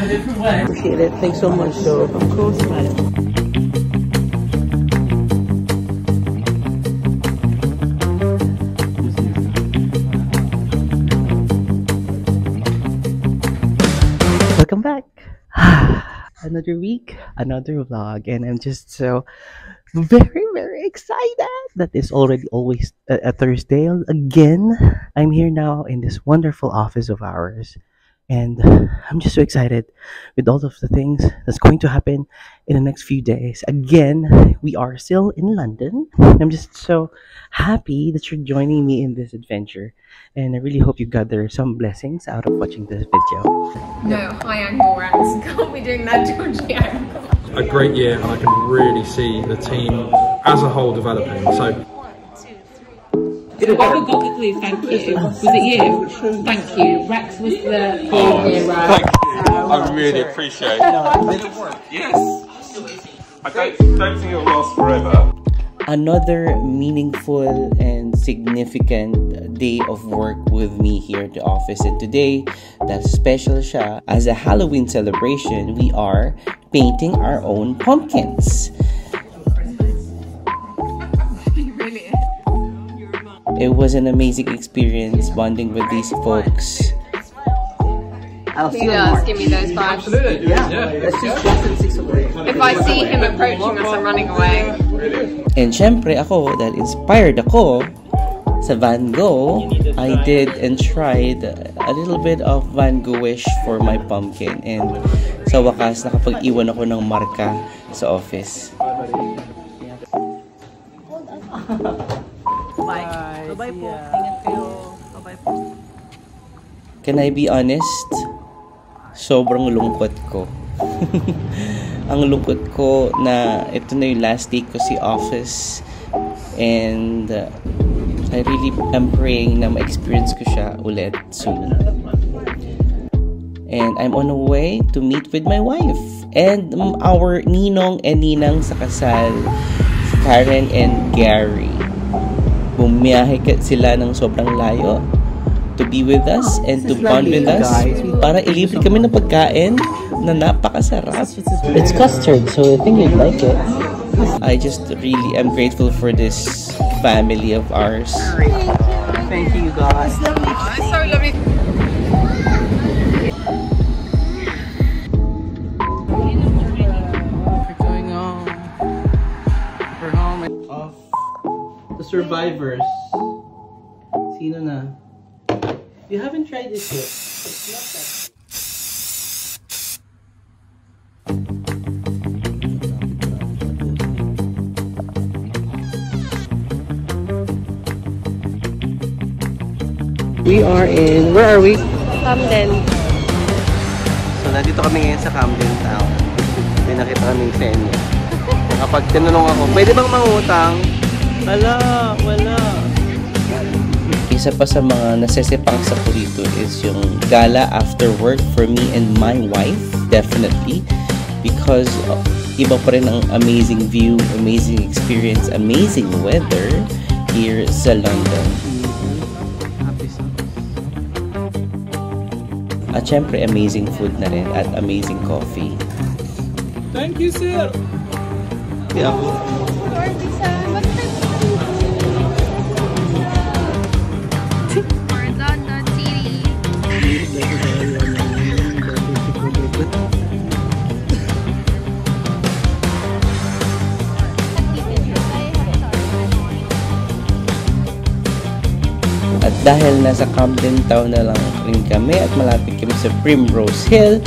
Appreciate it. Thanks so much, Joe. Of course, madam. Welcome back. Another week, another vlog, and I'm just so very excited that it's already always a Thursday again. I'm here now in this wonderful office of ours, and I'm just so excited with all of the things that's going to happen in the next few days. Again, we are still in London. I'm just so happy that you're joining me in this adventure, and I really hope you gather some blessings out of watching this video. No high angle ranks. Can't be doing that dodgy angle. A great year, and I can really see the team as a whole developing. So, thank you. Was it you? Thank you. Rex was the hero. Thank you. I really appreciate it. Yes. I don't think it'll last forever. Another meaningful and significant day of work with me here at the office, and today, that's special siya. As a Halloween celebration, we are painting our own pumpkins. It was an amazing experience bonding with these folks. I'll see you does give me those vibes. absolutely. Yeah. Let's just dress in 6 o'clock. If I see him approaching us, I'm running away. And syempre ako, dahil inspired ako sa Van Gogh, I did and tried a little bit of Van Gogh-ish for my pumpkin. And sa wakas, nakapag-iwan ako ng marka sa office. Bye. Bye po. Ingat kayo. Bye po. Can I be honest? Sobrang lungkot ko. Ang lungkot ko na ito na yung last day ko sa office, and I really am praying na ma-experience ko siya ulit soon. And I'm on the way to meet with my wife and our ninong and ninang sa kasal, Karen and Gary. Bumiyahe sila ng sobrang layo to be with us and to bond with us para ilibre kami ng pagkain na napakasarap. It's custard, so I think you'd like it. I just really am grateful for this family of ours. Thank you, guys. It's so lovely. We're going home. We're home. Of the survivors. Sino na? You haven't tried this yet. It's not that. We are in, where are we? Camden. So, nandito kami ngayon sa Camden Town. May nakita kaming venue. Kapag tinanong ako, pwede bang mangutang? Wala. Isa pa sa mga nasesepang sa ko dito is yung gala after work for me and my wife, definitely. Because iba pa rin ang amazing view, amazing experience, amazing weather here sa London. At syempre, amazing food na rin at amazing coffee. thank you, sir. Yeah. At dahil nasa Camden Town na lang rin kami at malapit kami sa Primrose Hill,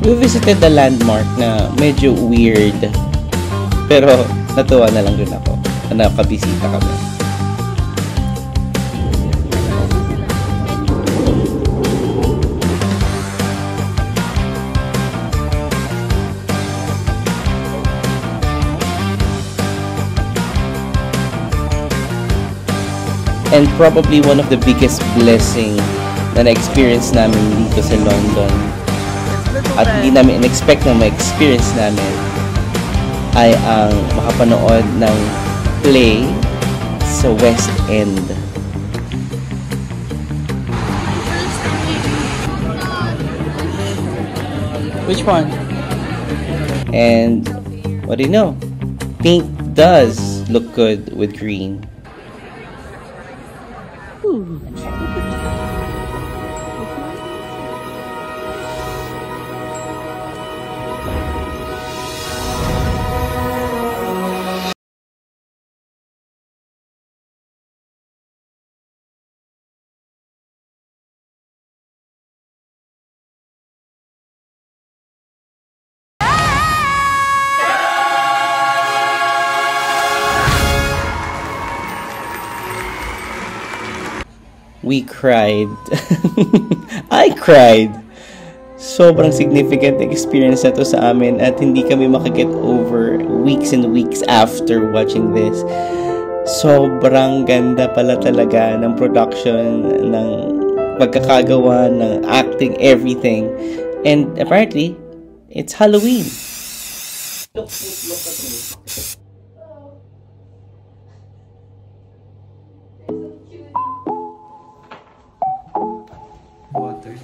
we visited the landmark na medyo weird. Pero natuwa na lang din ako na nakabisita kami. And probably one of the biggest blessing na na-experience namin dito sa London at hindi namin in-expect na ma-experience namin ay ang makapanood ng play sa West End. Which one? And what do you know? Pink does look good with green. We cried. I cried. Sobrang significant experience na to sa amin at hindi kami makaget over weeks and weeks after watching this. Sobrang ganda pala talaga ng production, ng pagkakagawa, ng acting, everything. And apparently, it's Halloween. Look at me. Water.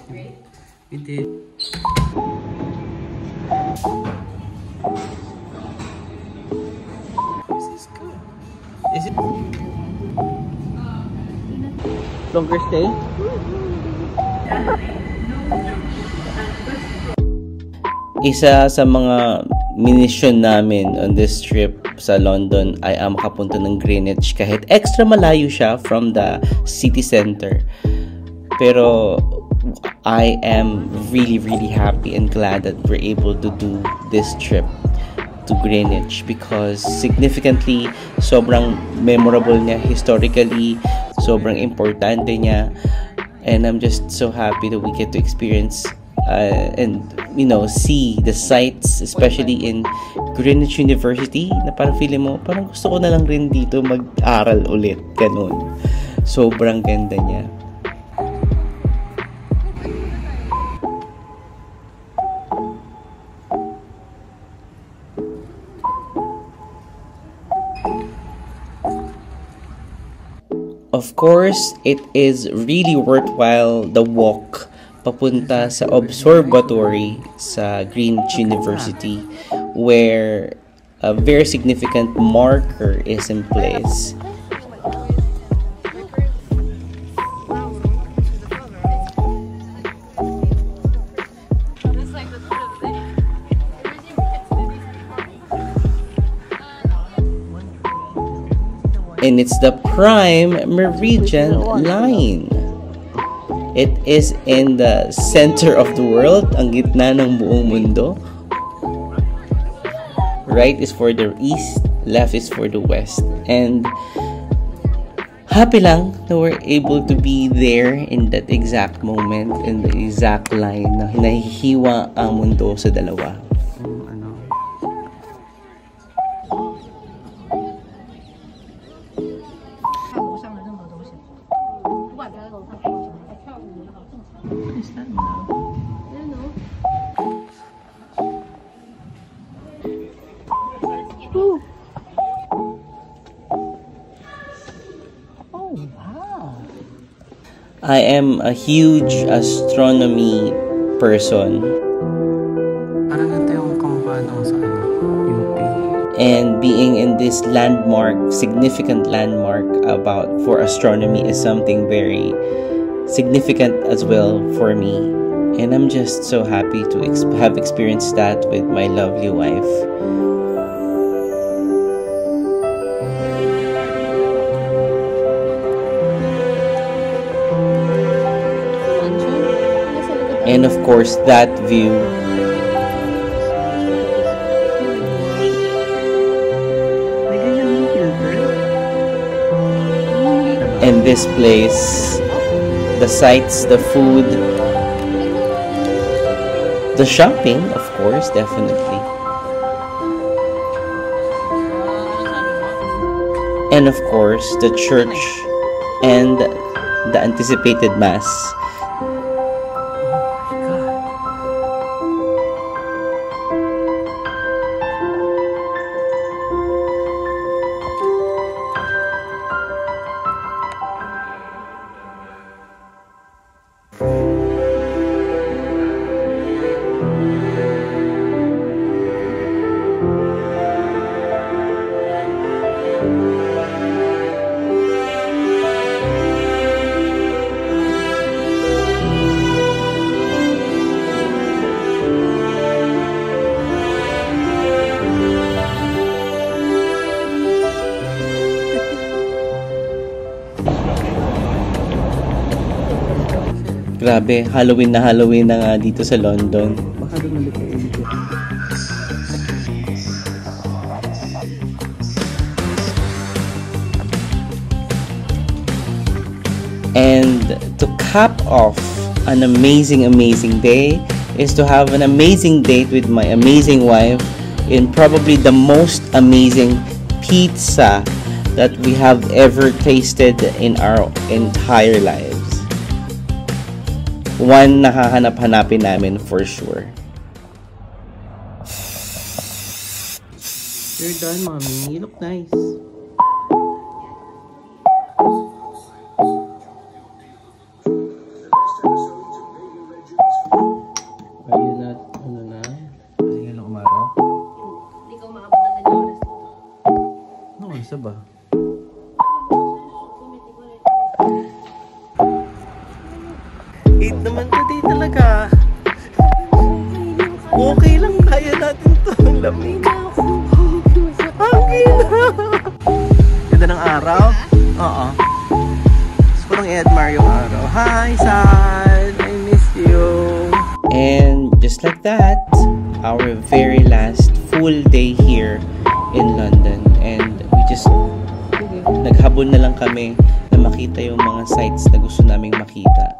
We did. This is good. Is it longer stay? Isa sa mga minisyon namin on this trip sa London ay ang makapunta ng Greenwich kahit extra malayo siya from the city center. Pero I am really happy and glad that we're able to do this trip to Greenwich because significantly sobrang memorable niya historically, sobrang importante niya, and I'm just so happy that we get to experience and see the sights, especially in Greenwich University, na parang feeling mo parang gusto ko na lang rin dito mag-aral ulit, ganun. Sobrang ganda niya. Of course, it is really worthwhile the walk papunta sa observatory sa Greenwich University where a very significant marker is in place. And it's the prime meridian line. It is in the center of the world, ang gitna ng buong mundo. Right is for the east, left is for the west. And happy lang na we're able to be there in that exact moment, in the exact line na hinahihiwa ang mundo sa dalawa. I am a huge astronomy person. And being in this landmark, significant landmark for astronomy is something very significant as well for me. And I'm just so happy to have experienced that with my lovely wife. And of course, that view and this place, the sights, the food, the shopping, of course, definitely. And of course, the church and the anticipated mass. Grabe, Halloween na nga dito sa London. Baka doon ulit kayo. And to cap off an amazing day is to have an amazing date with my amazing wife in probably the most amazing pizza that we have ever tasted in our entire lives. One na hahanap-hanapin namin for sure. You're done, mommy. You look nice. Are you not, ano na? Kasi nga lang umaraw? Hindi ka umaabot na nag-oras. Ano, isa ba? Eat naman today talaga. Okay lang, kaya natin to. Ang lamig. Okay na. Ganda ng araw? Oo. Gusto ko nang i-admire yung araw. Hi, San! I miss you. And just like that, our very last full day here in London. And we just naghabol na lang kami na makita yung mga sites na gusto naming makita.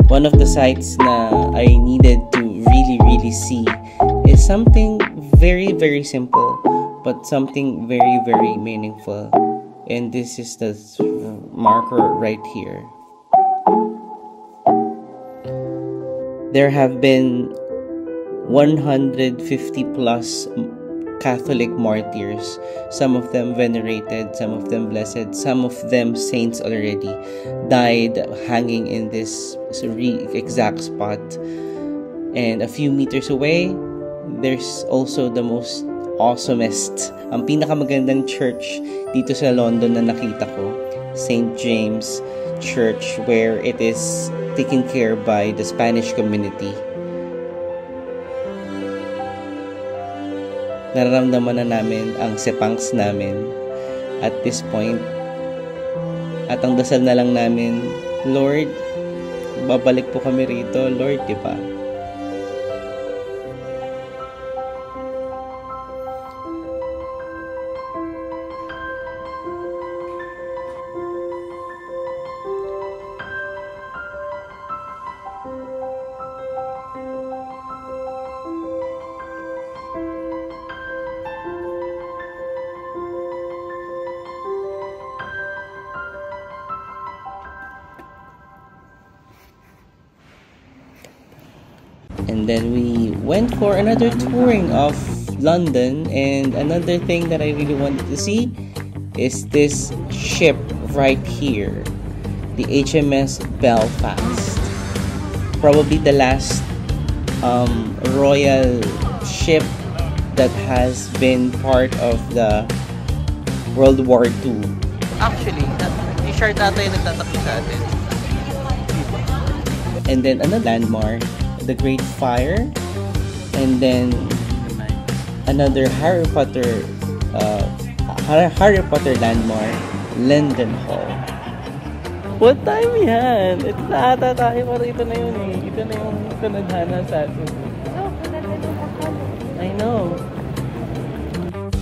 One of the sites na I needed to really see is something very simple but something very meaningful, and this is the marker right here. There have been 150 plus Catholic martyrs, some of them venerated, some of them blessed, some of them saints already, died hanging in this exact spot. And a few meters away, there's also the most awesomest, ang pinakamagandang church dito sa London na nakita ko, St. James Church, where it is taken care by the Spanish community. Nararamdaman na namin ang sepangs namin at this point. At ang dasal na lang namin, Lord, babalik po kami rito, Lord, di ba? And then we went for another touring of London, and another thing that I really wanted to see is this ship right here, the HMS Belfast. Probably the last royal ship that has been part of the World War II. Actually, t-shirt ata yung nagtatakip sa atin. And then another landmark, the Great Fire, and then another Harry Potter landmark, London Hall. What time yan? Ito na ata tayo, pero ito na yun eh. Ito na yung kanadhana sa atin. I know.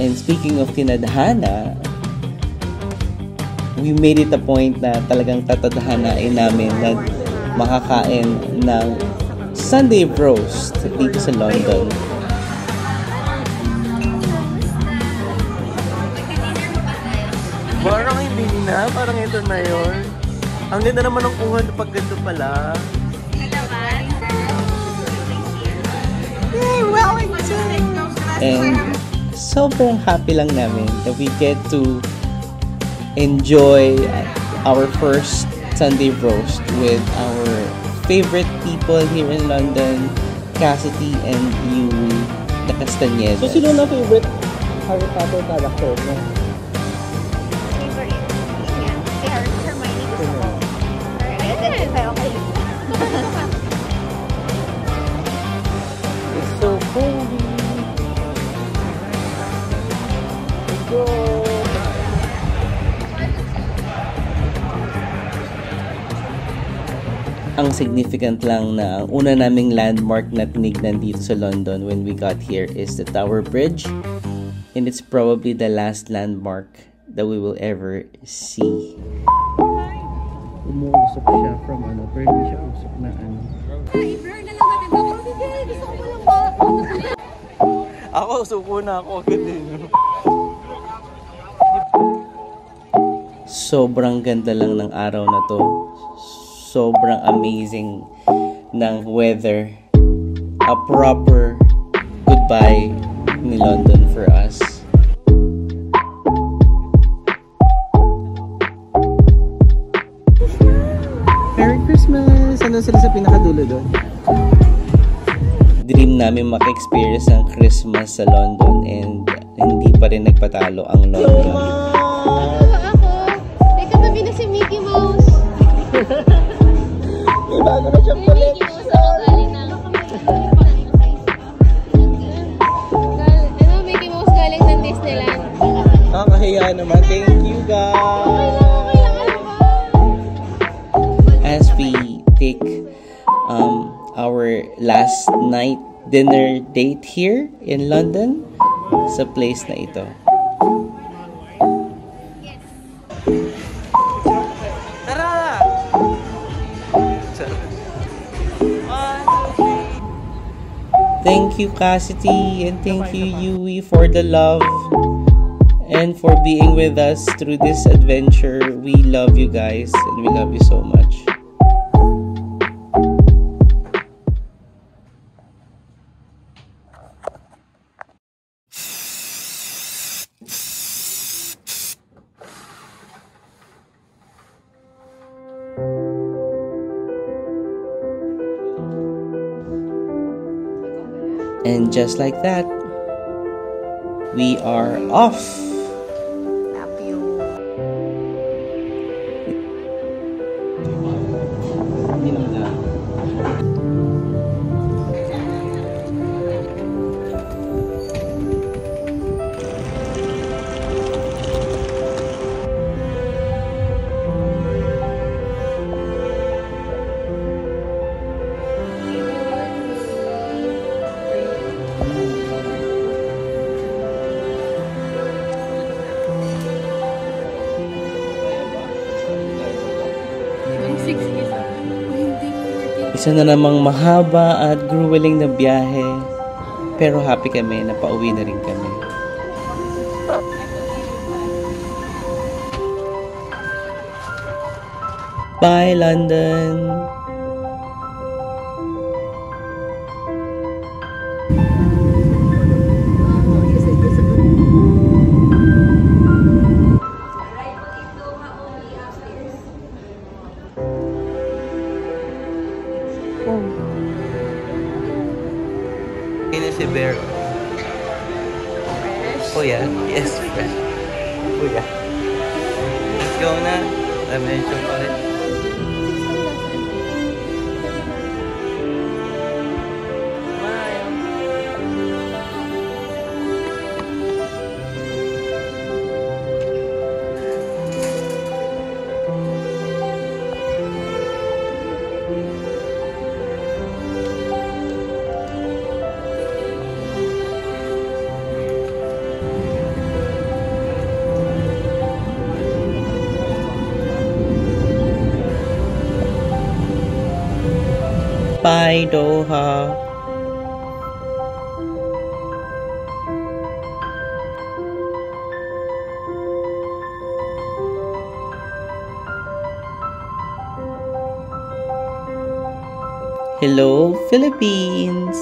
And speaking of tinadhana, we made it a point na talagang tatadhanain namin na makakain ng Sunday roast dito sa London. Parang hindi na, parang ito na yun. Ang ganda naman ng kuha na pag ganito pala. Yay, Wellington! And sobrang happy lang namin that we get to enjoy our first Sunday roast with our favorite people here in London, Cassidy and Yui, the Castañeda. So, sino na favorite Harry Potter character mo? Favorite? Yeah, si Hermione gusto ko. Identify okay. It's so cozy. Enjoy! ang significant lang na ang una naming landmark na tinignan dito sa London when we got here is the Tower Bridge, and it's probably the last landmark that we will ever see. Umuusok siya from pero hindi siya usok na I-blur na lang natin. Sige, gusto ko lang ba? Ako, suko na ako agad din. Sobrang ganda lang ng araw na to. Sobrang amazing ng weather. A proper goodbye ni London for us. Merry Christmas! Ano sila sa pinakadulo doon? Dream namin maka-experience ng Christmas sa London and hindi pa rin nagpatalo ang London. May katabi na si Mickey Mouse. May bago na siyang collection. Mickey Mouse galing ng Disneyland. Kakahiya naman. Thank you guys! As we take our last night dinner date here in London sa place na ito. Tara! Thank you Cassidy and thank you Yui for the love and for being with us through this adventure. We love you guys and we love you so much. And just like that, we are off. Love you. Isa na namang mahaba at grueling na biyahe, pero happy kami na pauwi na rin kami. Bye London! Ini si Bear. Oh yeah, yes, fresh. Oh yeah. Let's go na. Dimension ulit. Bye, Doha. Hello, Philippines.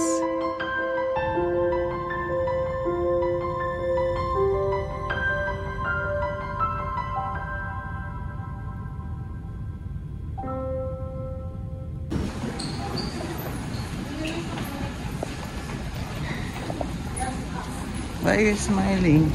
Why are you smiling?